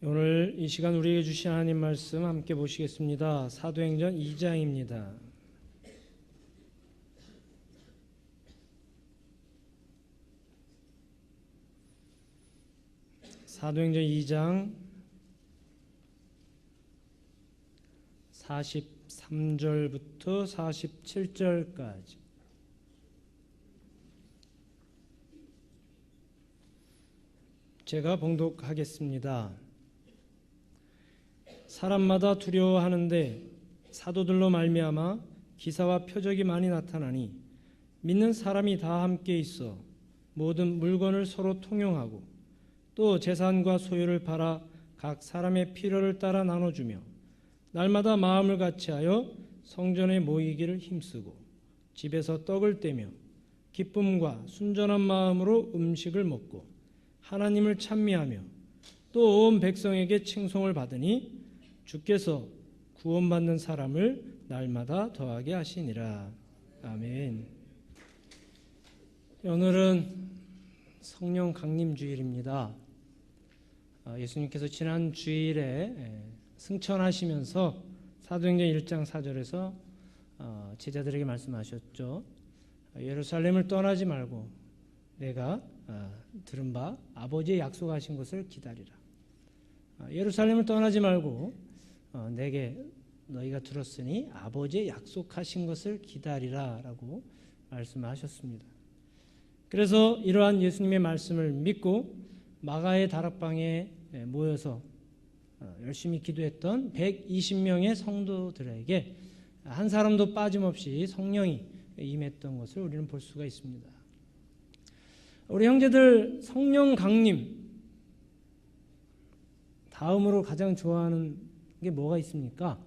오늘 이 시간 우리에게 주신 하나님 말씀 함께 보시겠습니다. 사도행전 2장입니다. 사도행전 2장 43절부터 47절까지. 제가 봉독하겠습니다. 사람마다 두려워하는데 사도들로 말미암아 기사와 표적이 많이 나타나니 믿는 사람이 다 함께 있어 모든 물건을 서로 통용하고 또 재산과 소유를 팔아 각 사람의 필요를 따라 나눠주며 날마다 마음을 같이하여 성전에 모이기를 힘쓰고 집에서 떡을 떼며 기쁨과 순전한 마음으로 음식을 먹고 하나님을 찬미하며 또 온 백성에게 칭송을 받으니 주께서 구원받는 사람을 날마다 더하게 하시니라. 아멘. 오늘은 성령 강림 주일입니다. 예수님께서 지난 주일에 승천하시면서 사도행전 1장 4절에서 제자들에게 말씀하셨죠. 예루살렘을 떠나지 말고 내가 들은 바 아버지의 약속하신 것을 기다리라. 예루살렘을 떠나지 말고 내게 너희가 들었으니 아버지의 약속하신 것을 기다리라 라고 말씀하셨습니다. 그래서 이러한 예수님의 말씀을 믿고 마가의 다락방에 모여서 열심히 기도했던 120명의 성도들에게 한 사람도 빠짐없이 성령이 임했던 것을 우리는 볼 수가 있습니다. 우리 형제들, 성령 강림 다음으로 가장 좋아하는 게 뭐가 있습니까?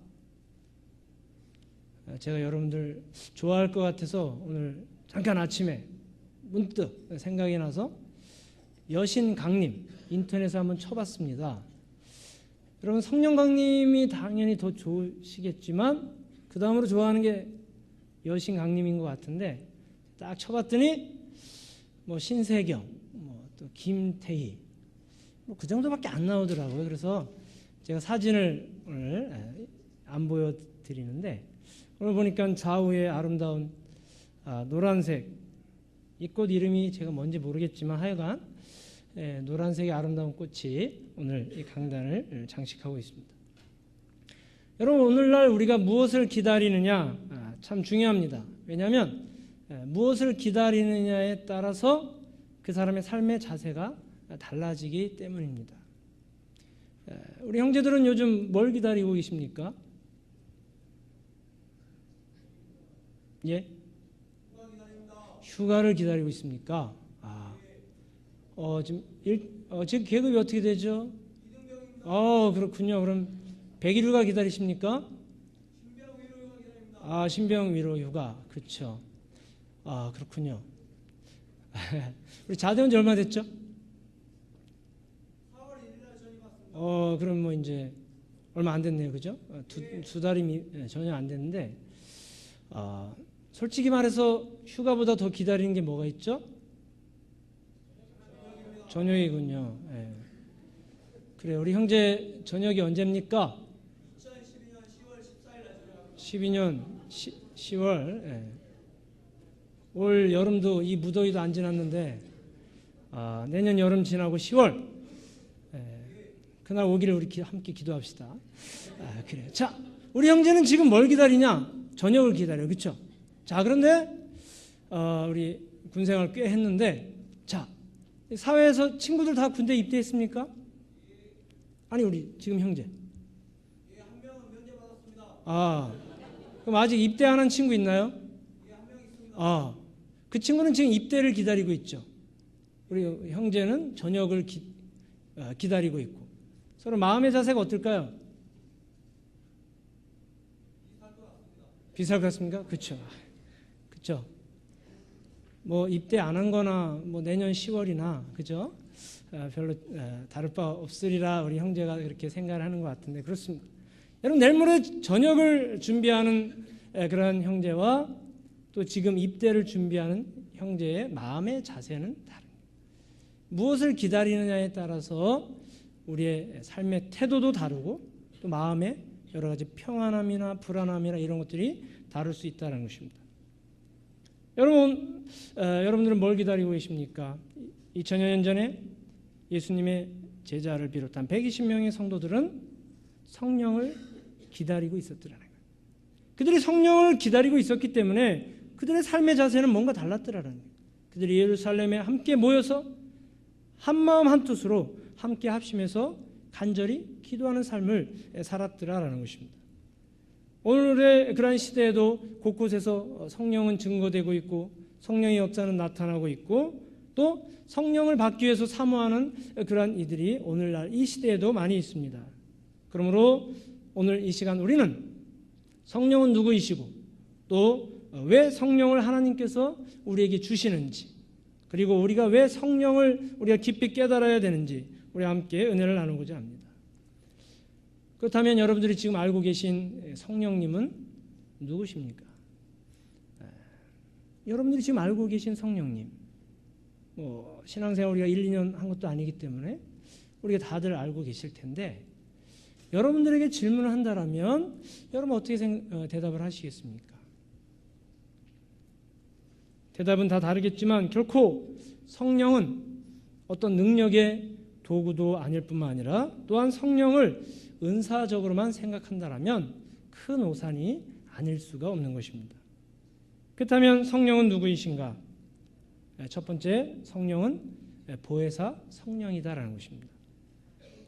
제가 여러분들 좋아할 것 같아서 오늘 잠깐 아침에 문득 생각이 나서 여신 강림 인터넷에 한번 쳐봤습니다. 여러분, 성령 강림이 당연히 더 좋으시겠지만 그 다음으로 좋아하는 게 여신 강림인 것 같은데 딱 쳐봤더니 뭐 신세경, 또 김태희 그 정도밖에 안 나오더라고요. 그래서 제가 사진을 오늘 안 보여드리는데 오늘 보니까 좌우에 아름다운 노란색, 이 꽃 이름이 제가 뭔지 모르겠지만 하여간 노란색의 아름다운 꽃이 오늘 이 강단을 장식하고 있습니다. 여러분, 오늘날 우리가 무엇을 기다리느냐 참 중요합니다. 왜냐하면 무엇을 기다리느냐에 따라서 그 사람의 삶의 자세가 달라지기 때문입니다. 우리 형제들은 요즘 뭘 기다리고 계십니까? 예? 휴가를 기다리고 있습니까? 지금 계급이 어떻게 되죠? 그렇군요. 그럼 100일 휴가 기다리십니까? 신병 위로 휴가. 그렇죠. 그렇군요. 우리 자대원 지 얼마 됐죠? 그럼 뭐 이제 얼마 안 됐네요. 그죠? 두 달이 전혀 안 됐는데, 솔직히 말해서 휴가보다 더 기다리는 게 뭐가 있죠? 저녁이군요. 그래, 우리 형제 저녁이 언제입니까? 12년 10월. 올 여름도 이 무더위도 안 지났는데 내년 여름 지나고 10월 그날 오기를 우리 함께 기도합시다. 그래요. 자, 우리 형제는 지금 뭘 기다리냐? 저녁을 기다려요. 그렇죠? 자, 그런데 우리 군생활 꽤 했는데, 자, 사회에서 친구들 다 군대 입대했습니까? 아니, 우리 지금 형제. 한 명은 면제 받았습니다. 그럼 아직 입대 안 한 친구 있나요? 한 명 있습니다. 그 친구는 지금 입대를 기다리고 있죠. 우리 형제는 저녁을 기다리고 있고. 서로 마음의 자세가 어떨까요? 비슷할 것 같습니까? 그렇죠. 그렇죠. 뭐 입대 안 한 거나 뭐 내년 10월이나 그죠? 별로 다를 바 없으리라 우리 형제가 그렇게 생각을 하는 것 같은데 그렇습니다. 여러분, 내일 모레 저녁을 준비하는 그런 형제와 또 지금 입대를 준비하는 형제의 마음의 자세는 다릅니다. 무엇을 기다리느냐에 따라서 우리의 삶의 태도도 다르고 또 마음의 여러 가지 평안함이나 불안함이나 이런 것들이 다를 수 있다는 것입니다. 여러분들은 뭘 기다리고 계십니까? 2000여 년 전에 예수님의 제자를 비롯한 120명의 성도들은 성령을 기다리고 있었더라는 거예요. 그들이 성령을 기다리고 있었기 때문에 그들의 삶의 자세는 뭔가 달랐더라는 거예요. 그들이 예루살렘에 함께 모여서 한 마음 한 뜻으로 함께 합심해서 간절히 기도하는 삶을 살았더라라는 것입니다. 오늘의 그러한 시대에도 곳곳에서 성령은 증거되고 있고 성령의 역사는 나타나고 있고 또 성령을 받기 위해서 사모하는 그러한 이들이 오늘날 이 시대에도 많이 있습니다. 그러므로 오늘 이 시간 우리는 성령은 누구이시고 또 왜 성령을 하나님께서 우리에게 주시는지 그리고 우리가 왜 성령을 우리가 깊이 깨달아야 되는지 우리와 함께 은혜를 나누고자 합니다. 그렇다면 여러분들이 지금 알고 계신 성령님은 누구십니까? 여러분들이 지금 알고 계신 성령님 신앙생활 우리가 1, 2년 한 것도 아니기 때문에 우리가 다들 알고 계실 텐데 여러분들에게 질문을 한다면 여러분 어떻게 대답을 하시겠습니까? 대답은 다 다르겠지만 결코 성령은 어떤 능력의 도구도 아닐 뿐만 아니라 또한 성령을 은사적으로만 생각한다면 큰 오산이 아닐 수가 없는 것입니다. 그렇다면 성령은 누구이신가? 첫 번째, 성령은 보혜사 성령이다라는 것입니다.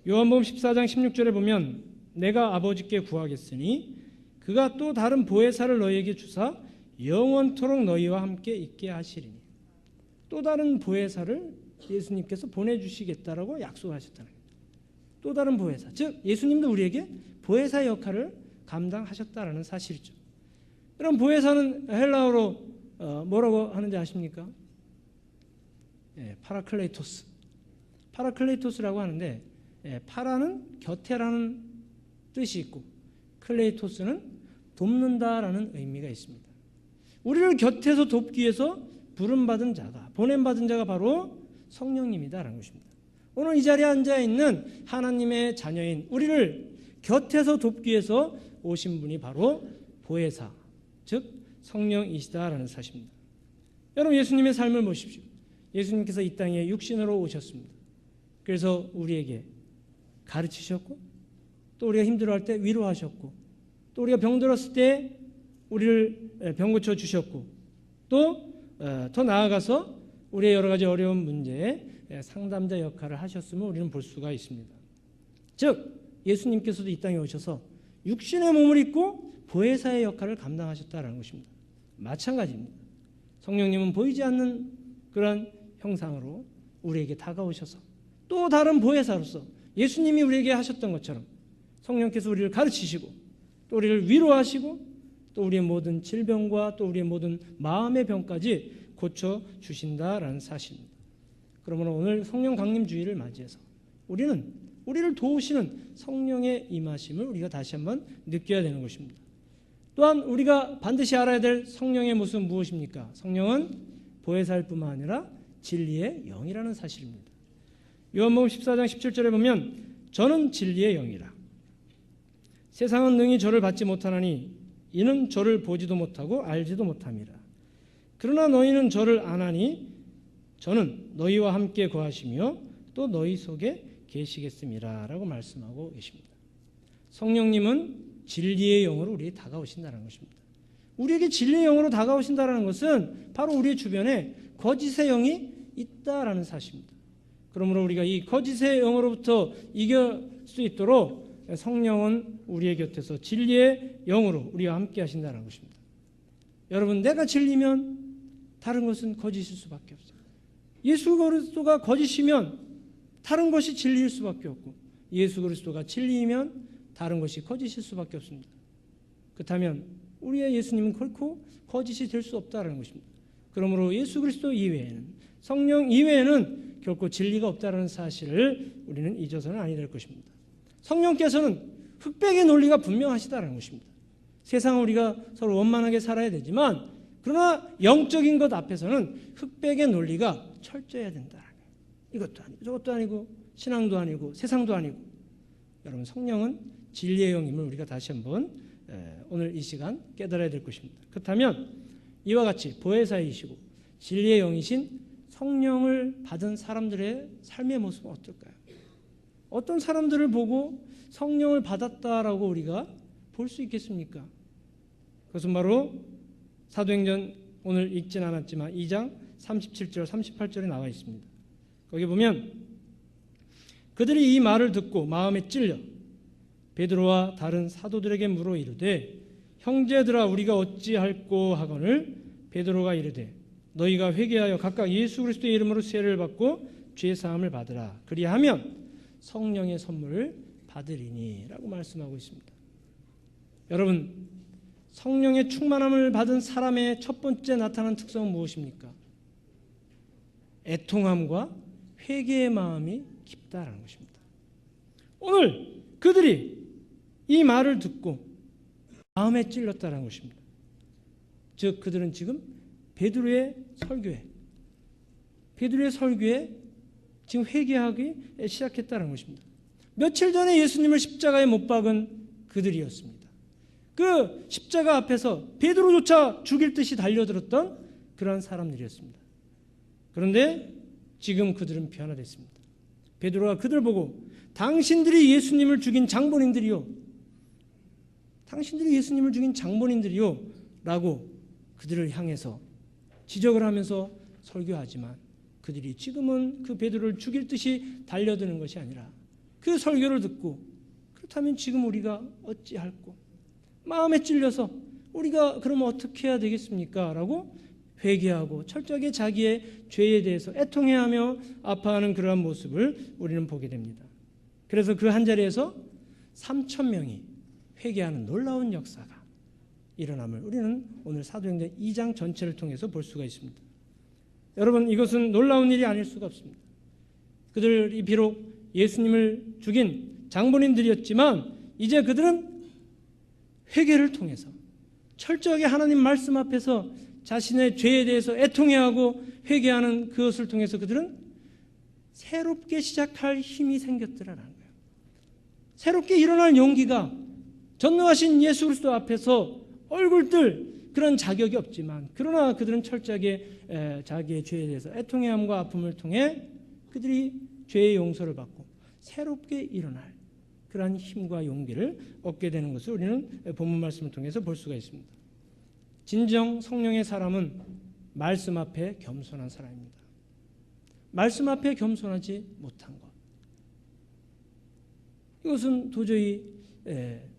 요한복음 14장 16절에 보면 내가 아버지께 구하겠으니 그가 또 다른 보혜사를 너희에게 주사 영원토록 너희와 함께 있게 하시리니 또 다른 보혜사를 예수님께서 보내주시겠다라고 약속하셨다는 거예요. 또 다른 보혜사, 즉 예수님도 우리에게 보혜사의 역할을 감당하셨다라는 사실이죠. 그럼 보혜사는 헬라어로 뭐라고 하는지 아십니까? 파라클레이토스. 파라클레이토스라고 하는데 파라는 곁에라는 뜻이 있고 클레이토스는 돕는다라는 의미가 있습니다. 우리를 곁에서 돕기 위해서 부름받은 자가 보냄받은 자가 바로 성령님이다라는 것입니다. 오늘 이 자리에 앉아있는 하나님의 자녀인 우리를 곁에서 돕기 위해서 오신 분이 바로 보혜사 즉 성령이시다라는 사실입니다. 여러분 예수님의 삶을 보십시오. 예수님께서 이 땅에 육신으로 오셨습니다. 그래서 우리에게 가르치셨고 또 우리가 힘들어할 때 위로하셨고 또 우리가 병들었을 때 우리를 병 고쳐 주셨고 또 더 나아가서 우리의 여러 가지 어려운 문제에 상담자 역할을 하셨음을 우리는 볼 수가 있습니다. 즉 예수님께서도 이 땅에 오셔서 육신의 몸을 입고 보혜사의 역할을 감당하셨다는 것입니다. 마찬가지입니다. 성령님은 보이지 않는 그런 형상으로 우리에게 다가오셔서 또 다른 보혜사로서 예수님이 우리에게 하셨던 것처럼 성령께서 우리를 가르치시고 또 우리를 위로하시고 또 우리의 모든 질병과 또 우리의 모든 마음의 병까지 고쳐주신다라는 사실입니다. 그러므로 오늘 성령 강림 주일을 맞이해서 우리는 우리를 도우시는 성령의 임하심을 우리가 다시 한번 느껴야 되는 것입니다. 또한 우리가 반드시 알아야 될 성령의 모습은 무엇입니까? 성령은 보혜사일 뿐만 아니라 진리의 영이라는 사실입니다. 요한복음 14장 17절에 보면 저는 진리의 영이라 세상은 능히 저를 받지 못하나니 이는 저를 보지도 못하고 알지도 못함이라. 그러나 너희는 저를 아나니 저는 너희와 함께 거하시며 또 너희 속에 계시겠음이라 라고 말씀하고 계십니다. 성령님은 진리의 영으로 우리에게 다가오신다는 것입니다. 우리에게 진리의 영으로 다가오신다는 것은 바로 우리의 주변에 거짓의 영이 있다라는 사실입니다. 그러므로 우리가 이 거짓의 영으로부터 이길 수 있도록 성령은 우리의 곁에서 진리의 영으로 우리와 함께 하신다는 것입니다. 여러분 내가 진리면 다른 것은 거짓일 수밖에 없어요. 예수 그리스도가 거짓이면 다른 것이 진리일 수밖에 없고 예수 그리스도가 진리이면 다른 것이 거짓일 수밖에 없습니다. 그렇다면 우리의 예수님은 결코 거짓이 될 수 없다는 것입니다. 그러므로 예수 그리스도 이외에는 성령 이외에는 결코 진리가 없다는 사실을 우리는 잊어서는 아니 될 것입니다. 성령께서는 흑백의 논리가 분명하시다는 것입니다. 세상은 우리가 서로 원만하게 살아야 되지만 그러나 영적인 것 앞에서는 흑백의 논리가 철저해야 된다. 이것도 아니고 저것도 아니고 신앙도 아니고 세상도 아니고 여러분 성령은 진리의 영임을 우리가 다시 한번 오늘 이 시간 깨달아야 될 것입니다. 그렇다면 이와 같이 보혜사이시고 진리의 영이신 성령을 받은 사람들의 삶의 모습은 어떨까요? 어떤 사람들을 보고 성령을 받았다라고 우리가 볼 수 있겠습니까? 그것은 바로 사도행전 오늘 읽진 않았지만 2장 37절 38절에 나와 있습니다. 거기 보면 그들이 이 말을 듣고 마음에 찔려 베드로와 다른 사도들에게 물어 이르되 형제들아 우리가 어찌할꼬 하거늘 베드로가 이르되 너희가 회개하여 각각 예수 그리스도의 이름으로 세례를 받고 죄 사함을 받으라 그리하면 성령의 선물을 받으리니 라고 말씀하고 있습니다. 여러분 성령의 충만함을 받은 사람의 첫 번째 나타나는 특성은 무엇입니까? 애통함과 회개의 마음이 깊다라는 것입니다. 오늘 그들이 이 말을 듣고 마음에 찔렸다는 것입니다. 즉 그들은 지금 베드로의 설교에 지금 회개하기 시작했다는 것입니다. 며칠 전에 예수님을 십자가에 못 박은 그들이었습니다. 그 십자가 앞에서 베드로조차 죽일 듯이 달려들었던 그러한 사람들이었습니다. 그런데 지금 그들은 변화됐습니다. 베드로가 그들 보고 당신들이 예수님을 죽인 장본인들이요 라고 그들을 향해서 지적을 하면서 설교하지만 그들이 지금은 그 베드로를 죽일 듯이 달려드는 것이 아니라 그 설교를 듣고 그렇다면 지금 우리가 어찌할꼬 마음에 찔려서 우리가 그러면 어떻게 해야 되겠습니까? 라고 회개하고 철저하게 자기의 죄에 대해서 애통해하며 아파하는 그러한 모습을 우리는 보게 됩니다. 그래서 그 한자리에서 3,000명이 회개하는 놀라운 역사가 일어남을 우리는 오늘 사도행전 2장 전체를 통해서 볼 수가 있습니다. 여러분 이것은 놀라운 일이 아닐 수가 없습니다. 그들이 비록 예수님을 죽인 장본인들이었지만 이제 그들은 회개를 통해서 철저하게 하나님 말씀 앞에서 자신의 죄에 대해서 애통해하고 회개하는 그것을 통해서 그들은 새롭게 시작할 힘이 생겼더라라는 거예요. 새롭게 일어날 용기가 전능하신 예수 그리스도 앞에서 얼굴들 그런 자격이 없지만 그러나 그들은 철저하게 자기의 죄에 대해서 애통해함과 아픔을 통해 그들이 죄의 용서를 받고 새롭게 일어날 그러한 힘과 용기를 얻게 되는 것을 우리는 본문 말씀을 통해서 볼 수가 있습니다. 진정 성령의 사람은 말씀 앞에 겸손한 사람입니다. 말씀 앞에 겸손하지 못한 것. 이것은 도저히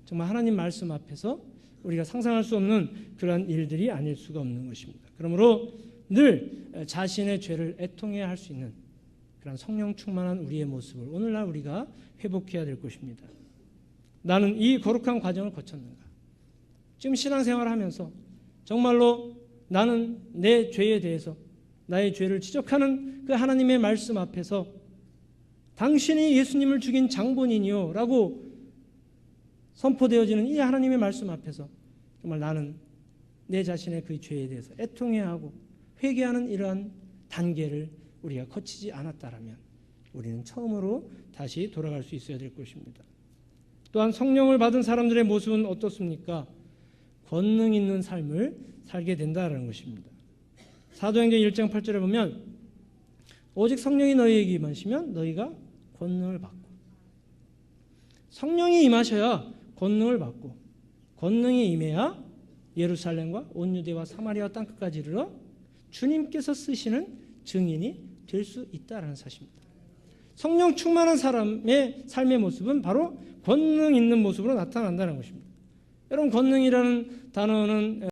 정말 하나님 말씀 앞에서 우리가 상상할 수 없는 그러한 일들이 아닐 수가 없는 것입니다. 그러므로 늘 자신의 죄를 애통해야 할 수 있는 그런 성령 충만한 우리의 모습을 오늘날 우리가 회복해야 될 것입니다. 나는 이 거룩한 과정을 거쳤는가? 지금 신앙생활을 하면서 정말로 나는 내 죄에 대해서 나의 죄를 지적하는 그 하나님의 말씀 앞에서 당신이 예수님을 죽인 장본인이요 라고 선포되어지는 이 하나님의 말씀 앞에서 정말 나는 내 자신의 그 죄에 대해서 애통해야 하고 회개하는 이러한 단계를 우리가 거치지 않았다라면 우리는 처음으로 다시 돌아갈 수 있어야 될 것입니다. 또한 성령을 받은 사람들의 모습은 어떻습니까? 권능 있는 삶을 살게 된다는 것입니다. 사도행전 1장 8절에 보면 오직 성령이 너희에게 임하시면 너희가 권능을 받고 성령이 임하셔야 권능을 받고 권능이 임해야 예루살렘과 온 유대와 사마리아 땅끝까지 이르러 주님께서 쓰시는 증인이 될 수 있다는 사실입니다. 성령 충만한 사람의 삶의 모습은 바로 권능 있는 모습으로 나타난다는 것입니다. 여러분 권능이라는 단어는